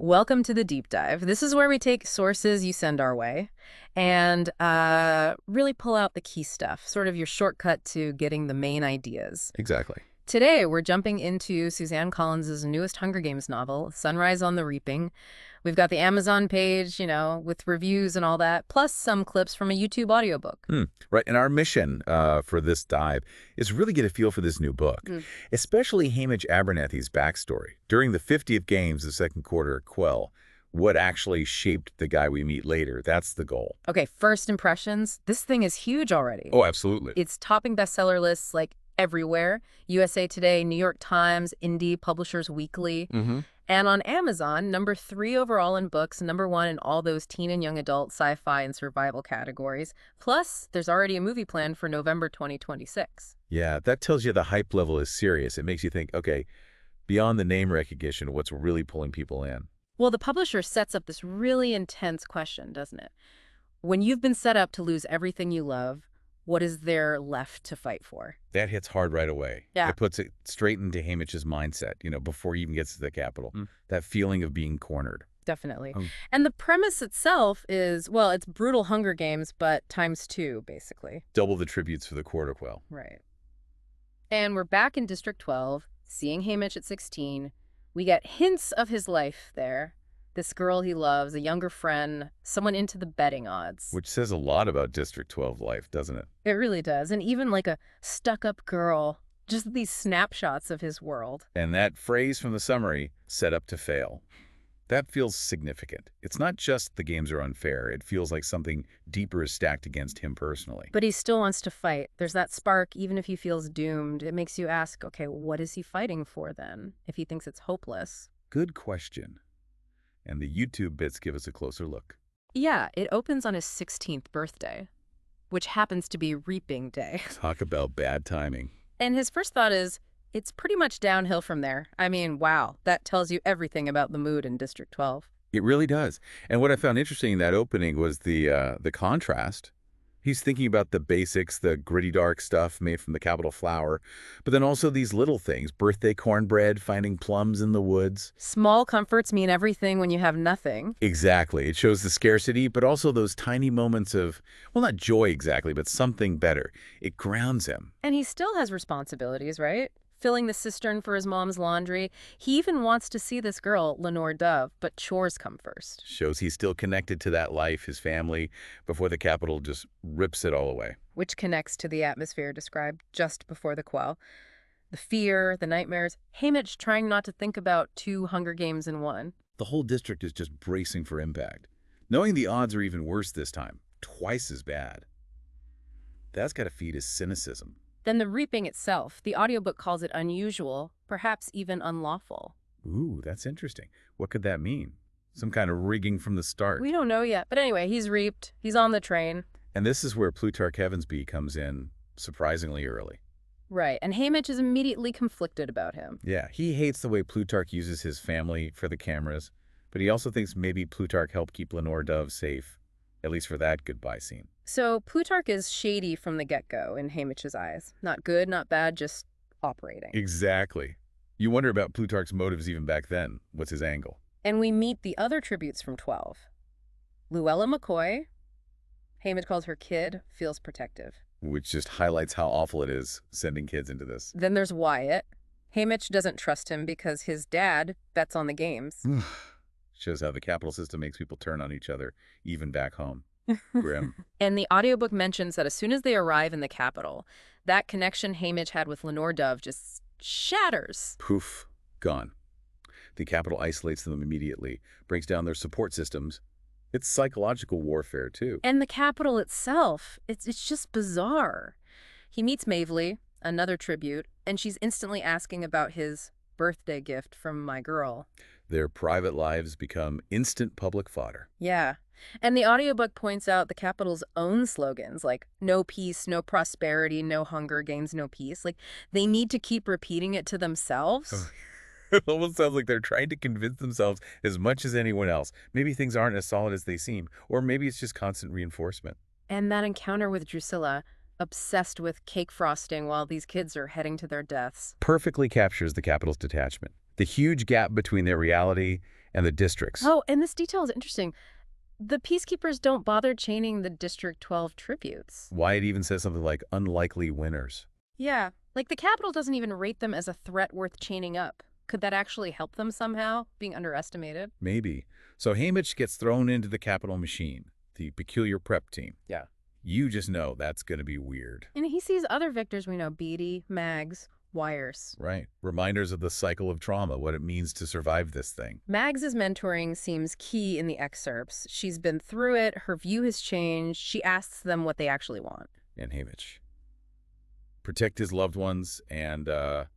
Welcome to the deep dive. This is where we take sources you send our way and really pull out the key stuff, sort of your shortcut to getting the main ideas. Exactly. Today, we're jumping into Suzanne Collins' newest Hunger Games novel, Sunrise on the Reaping. We've got the Amazon page, with reviews and all that, plus some clips from a YouTube audiobook. Right. And our mission for this dive is really get a feel for this new book, especially Haymitch Abernathy's backstory. During the 50th Games, the second Quarter Quell, what actually shaped the guy we meet later. That's the goal. Okay, first impressions. This thing is huge already. Oh, absolutely. It's topping bestseller lists like everywhere. USA Today, New York Times, Indie, Publishers Weekly. And on Amazon, #3 overall in books, #1 in all those teen and young adult, sci-fi, and survival categories. Plus, there's already a movie planned for November 2026. Yeah, that tells you the hype level is serious. It makes you think, okay, beyond the name recognition, what's really pulling people in? Well, the publisher sets up this really intense question, doesn't it? When you've been set up to lose everything you love, what is there left to fight for? That hits hard right away. Yeah. It puts it straight into Haymitch's mindset, before he even gets to the Capitol. That feeling of being cornered. Definitely. And the premise itself is, well, it's brutal Hunger Games, but ×2, basically. Double the tributes for the Quarter Quell. Right. And we're back in District 12, seeing Haymitch at 16. We get hints of his life there. This girl he loves, a younger friend, someone into the betting odds. Which says a lot about District 12 life, doesn't it? It really does. And even like a stuck-up girl, just these snapshots of his world. And that phrase from the summary, set up to fail. That feels significant. It's not just the games are unfair. It feels like something deeper is stacked against him personally. But he still wants to fight. There's that spark, even if he feels doomed. It makes you ask, okay, what is he fighting for then, if he thinks it's hopeless? Good question. And the YouTube bits give us a closer look. Yeah, it opens on his 16th birthday, which happens to be Reaping Day. Talk about bad timing. And his first thought is, it's pretty much downhill from there. I mean, wow, that tells you everything about the mood in District 12. It really does. And what I found interesting in that opening was the contrast. He's thinking about the basics, the gritty, dark stuff made from the Capitol flower, but then also these little things, birthday cornbread, finding plums in the woods. Small comforts mean everything when you have nothing. Exactly. It shows the scarcity, but also those tiny moments of, well, not joy exactly, but something better. It grounds him. And he still has responsibilities, right? Filling the cistern for his mom's laundry. He even wants to see this girl, Lenor Dove, but chores come first. Shows he's still connected to that life, his family, before the Capitol just rips it all away. Which connects to the atmosphere described just before the Quell. The fear, the nightmares, Haymitch trying not to think about 2 Hunger Games in one. The whole district is just bracing for impact. Knowing the odds are even worse this time, twice as bad. That's got to feed his cynicism. Then the reaping itself, the audiobook calls it unusual, perhaps even unlawful. Ooh, that's interesting. What could that mean? Some kind of rigging from the start. We don't know yet. But anyway, he's reaped. He's on the train. And this is where Plutarch Heavensbee comes in surprisingly early. Right. And Haymitch is immediately conflicted about him. Yeah, he hates the way Plutarch uses his family for the cameras, but he also thinks maybe Plutarch helped keep Lenor Dove safe, at least for that goodbye scene. So Plutarch is shady from the get-go in Haymitch's eyes. Not good, not bad, just operating. Exactly. You wonder about Plutarch's motives even back then. What's his angle? And we meet the other tributes from 12. Luella McCoy, Haymitch calls her kid, feels protective. Which just highlights how awful it is sending kids into this. Then there's Wyatt. Haymitch doesn't trust him because his dad bets on the games. Shows how the capital system makes people turn on each other, even back home. Grim. And the audiobook mentions that as soon as they arrive in the capital, that connection Haymitch had with Lenor Dove just shatters. Poof. Gone. The capital isolates them immediately, breaks down their support systems. It's psychological warfare, too. And the capital itself, it's just bizarre. He meets Mavely, another tribute, and she's instantly asking about his birthday gift from my girl. Their private lives become instant public fodder. Yeah. And the audiobook points out the Capitol's own slogans, like no peace, no prosperity, no hunger gains, no peace. Like, they need to keep repeating it to themselves. It almost sounds like they're trying to convince themselves as much as anyone else. Maybe things aren't as solid as they seem, or maybe it's just constant reinforcement. And that encounter with Drusilla, obsessed with cake frosting while these kids are heading to their deaths. Perfectly captures the Capitol's detachment. The huge gap between their reality and the districts. Oh, and this detail is interesting. The Peacekeepers don't bother chaining the District 12 tributes. Why it even says something like unlikely winners. Yeah, like the Capitol doesn't even rate them as a threat worth chaining up. Could that actually help them somehow, being underestimated? Maybe. So Haymitch gets thrown into the Capitol machine, the peculiar prep team. Yeah. You just know that's going to be weird. And he sees other victors we know, Beatty, Mags, Wires. Right. Reminders of the cycle of trauma, what it means to survive this thing. Mags' mentoring seems key in the excerpts. She's been through it, her view has changed, she asks them what they actually want. And Haymitch. Protect his loved ones and a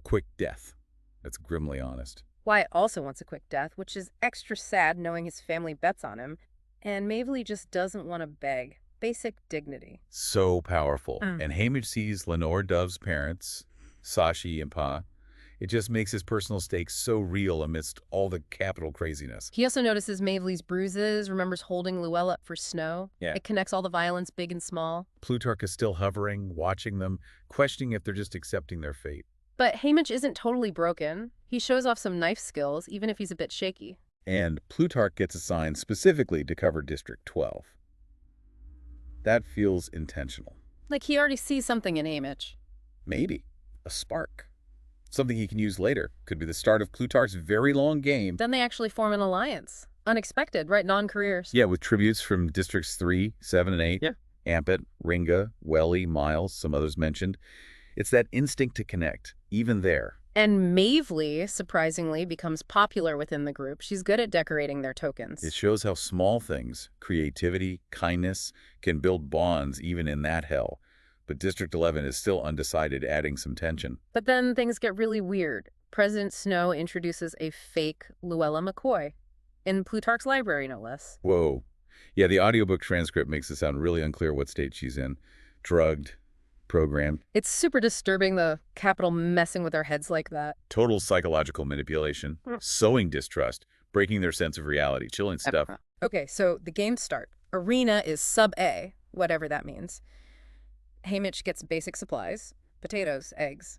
quick death. That's grimly honest. Wyatt also wants a quick death, which is extra sad knowing his family bets on him. And Mavely just doesn't want to beg. Basic dignity. So powerful. And Haymitch sees Lenor Dove's parents, Sashi and Pa. It just makes his personal stakes so real amidst all the Capitol craziness. He also notices Mavely's bruises, remembers holding Luella up for Snow. Yeah. It connects all the violence, big and small. Plutarch is still hovering, watching them, questioning if they're just accepting their fate. But Haymitch isn't totally broken. He shows off some knife skills, even if he's a bit shaky. And Plutarch gets assigned specifically to cover District 12. That feels intentional. Like he already sees something in Haymitch. Maybe. A spark. Something he can use later. Could be the start of Plutarch's very long game. Then they actually form an alliance. Unexpected, right? Non-careers. Yeah, with tributes from Districts 3, 7, and 8. Yeah. Ampet, Ringa, Welly, Miles, some others mentioned. It's that instinct to connect, even there. And Mavely, surprisingly, becomes popular within the group. She's good at decorating their tokens. It shows how small things, creativity, kindness, can build bonds even in that hell. But District 11 is still undecided, adding some tension. But then things get really weird. President Snow introduces a fake Luella McCoy. In Plutarch's library, no less. Whoa. Yeah, the audiobook transcript makes it sound really unclear what state she's in. Drugged, programmed. It's super disturbing, the Capitol messing with our heads like that. Total psychological manipulation. Sowing distrust. Breaking their sense of reality. Chilling stuff. Okay, so the games start. Arena is sub-A, whatever that means. Haymitch gets basic supplies, potatoes, eggs.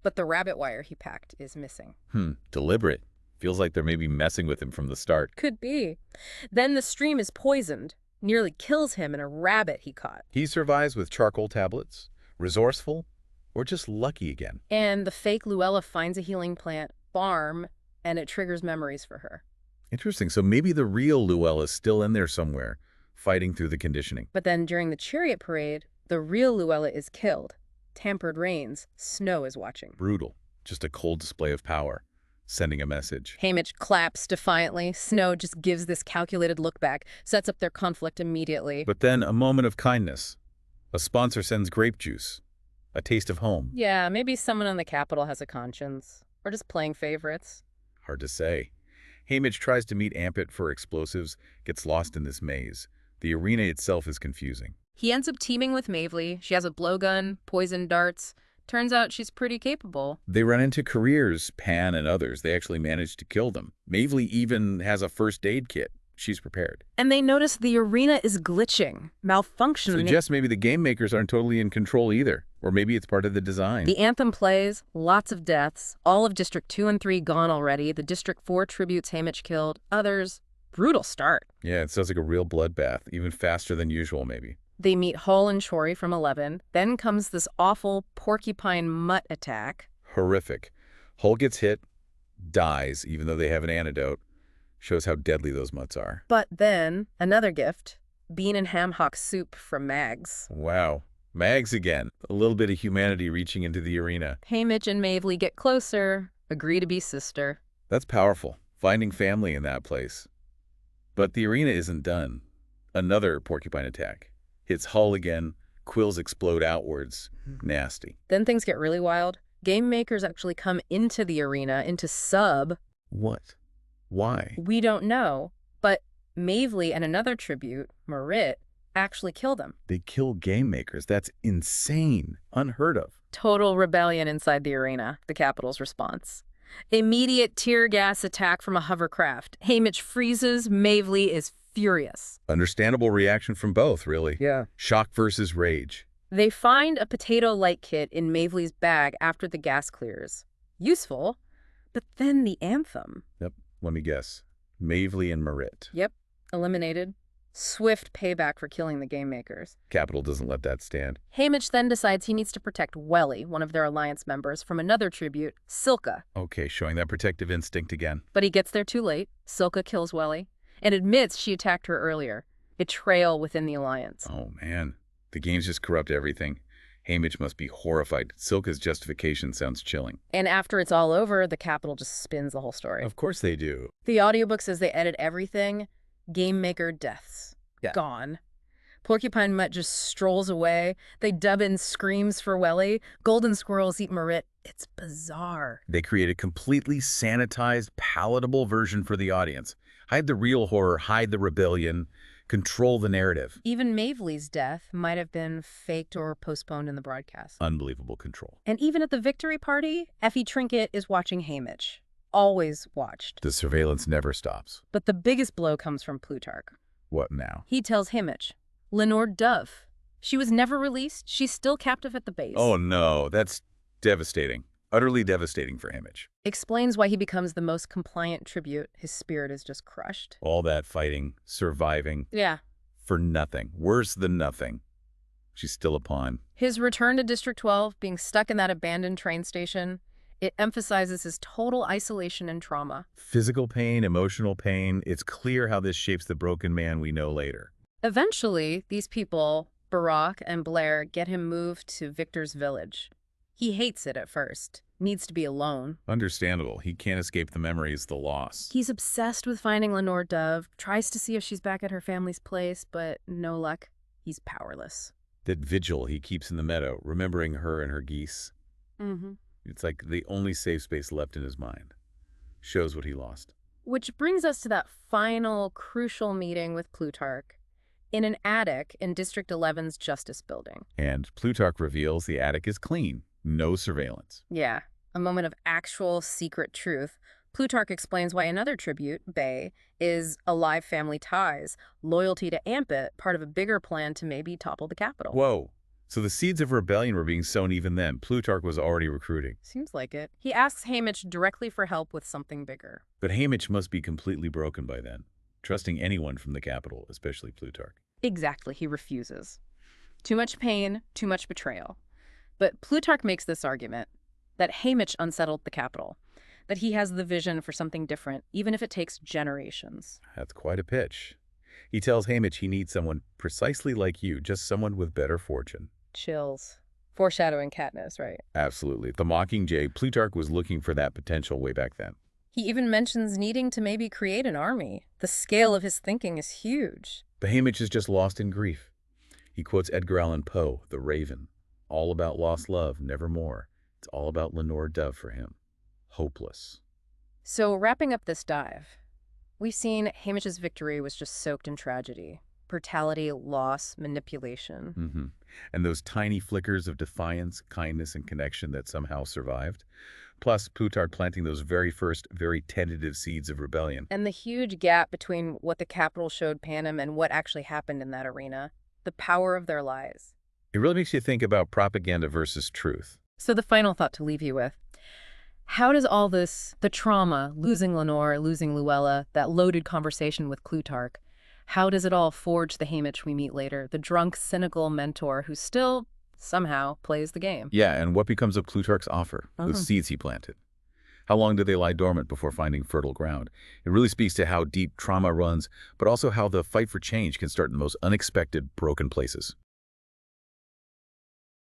But the rabbit wire he packed is missing. Deliberate. Feels like they're maybe messing with him from the start. Could be. Then the stream is poisoned, nearly kills him and a rabbit he caught. He survives with charcoal tablets. Resourceful, or just lucky again. And the fake Luella finds a healing plant, Barm, and it triggers memories for her. Interesting. So maybe the real Luella is still in there somewhere, fighting through the conditioning. But then during the chariot parade, the real Luella is killed. Tampered reigns. Snow is watching. Brutal. Just a cold display of power. Sending a message. Haymitch claps defiantly. Snow just gives this calculated look back, sets up their conflict immediately. But then a moment of kindness. A sponsor sends grape juice. A taste of home. Yeah, maybe someone in the Capitol has a conscience. Or just playing favorites. Hard to say. Haymitch tries to meet Ampet for explosives, gets lost in this maze. The arena itself is confusing. He ends up teaming with Mavely. She has a blowgun, poison darts. Turns out she's pretty capable. They run into careers, Pan and others. They actually manage to kill them. Mavely even has a first aid kit. She's prepared. And they notice the arena is glitching, malfunctioning. Suggests maybe the game makers aren't totally in control either. Or maybe it's part of the design. The anthem plays, lots of deaths, all of District 2 and 3 gone already, the District 4 tributes Haymitch killed, others. Brutal start. Yeah, it sounds like a real bloodbath, even faster than usual maybe. They meet Hull and Shory from 11. Then comes this awful porcupine mutt attack. Horrific. Hull gets hit, dies, even though they have an antidote. Shows how deadly those mutts are. But then, another gift. Bean and ham hock soup from Mags. Wow. Mags again. A little bit of humanity reaching into the arena. Haymitch and Mavely get closer, agree to be sister. That's powerful. Finding family in that place. But the arena isn't done. Another porcupine attack. Hits Hull again. Quills explode outwards. Nasty. Then things get really wild. Game makers actually come into the arena, into sub. What? Why? We don't know, but Mavely and another tribute, Marit, actually kill them. They kill game makers. That's insane. Unheard of. Total rebellion inside the arena, the Capitol's response. Immediate tear gas attack from a hovercraft. Haymitch freezes, Mavely is furious. Understandable reaction from both, really. Yeah. Shock versus rage. They find a potato light kit in Mavely's bag after the gas clears. Useful, but then the anthem. Yep. Let me guess. Mavely and Merit. Yep, eliminated. Swift payback for killing the game makers. Capital doesn't let that stand. Haymitch then decides he needs to protect Welly, one of their alliance members, from another tribute, Silka. Okay, showing that protective instinct again. But he gets there too late. Silka kills Welly and admits she attacked her earlier. Betrayal within the alliance. Oh, man. The games just corrupt everything. Haymitch must be horrified. Silka's justification sounds chilling. And after it's all over, the Capitol just spins the whole story. Of course they do. The audiobook says they edit everything. Game maker deaths. Yeah. Gone. Porcupine Mutt just strolls away. They dub in screams for Welly. Golden squirrels eat Merit. It's bizarre. They create a completely sanitized, palatable version for the audience. Hide the real horror, hide the rebellion, control the narrative. Even Mavely's death might have been faked or postponed in the broadcast. Unbelievable control. And even at the victory party, Effie Trinket is watching Haymitch. Always watched. The surveillance never stops. But the biggest blow comes from Plutarch. What now? He tells Haymitch, Lenor Dove. She was never released. She's still captive at the base. Oh no, that's devastating. Utterly devastating for Haymitch. Explains why he becomes the most compliant tribute. His spirit is just crushed. All that fighting, surviving. Yeah. For nothing. Worse than nothing. She's still a pawn. His return to District 12, being stuck in that abandoned train station, it emphasizes his total isolation and trauma. Physical pain, emotional pain. It's clear how this shapes the broken man we know later. Eventually, these people, Barack and Blair, get him moved to Victor's village. He hates it at first, needs to be alone. Understandable. He can't escape the memories, the loss. He's obsessed with finding Lenor Dove, tries to see if she's back at her family's place, but no luck. He's powerless. That vigil he keeps in the meadow, remembering her and her geese. Mm-hmm. It's like the only safe space left in his mind. Shows what he lost. Which brings us to that final, crucial meeting with Plutarch in an attic in District 11's Justice Building. And Plutarch reveals the attic is clean. No surveillance. Yeah, a moment of actual secret truth. Plutarch explains why another tribute, Bay, is alive family ties, loyalty to Ampit, part of a bigger plan to maybe topple the Capitol. Whoa. So the seeds of rebellion were being sown even then. Plutarch was already recruiting. Seems like it. He asks Haymitch directly for help with something bigger. But Haymitch must be completely broken by then, trusting anyone from the Capitol, especially Plutarch. Exactly, he refuses. Too much pain, too much betrayal. But Plutarch makes this argument that Haymitch unsettled the Capitol, that he has the vision for something different, even if it takes generations. That's quite a pitch. He tells Haymitch he needs someone precisely like you, just someone with better fortune. Chills. Foreshadowing Katniss, right? Absolutely. The Mockingjay, Plutarch was looking for that potential way back then. He even mentions needing to maybe create an army. The scale of his thinking is huge. But Haymitch is just lost in grief. He quotes Edgar Allan Poe, The Raven. All about lost love, nevermore. It's all about Lenor Dove for him. Hopeless. So wrapping up this dive, we've seen Haymitch's victory was just soaked in tragedy. Brutality, loss, manipulation. Mm-hmm. And those tiny flickers of defiance, kindness, and connection that somehow survived. Plus, Plutarch planting those very first, very tentative seeds of rebellion. And the huge gap between what the Capitol showed Panem and what actually happened in that arena. The power of their lies. It really makes you think about propaganda versus truth. So the final thought to leave you with. How does all this, the trauma, losing Lenore, losing Luella, that loaded conversation with Plutarch, how does it all forge the Haymitch we meet later, the drunk, cynical mentor who still, somehow, plays the game? Yeah, and what becomes of Plutarch's offer, those seeds he planted? How long do they lie dormant before finding fertile ground? It really speaks to how deep trauma runs, but also how the fight for change can start in the most unexpected, broken places.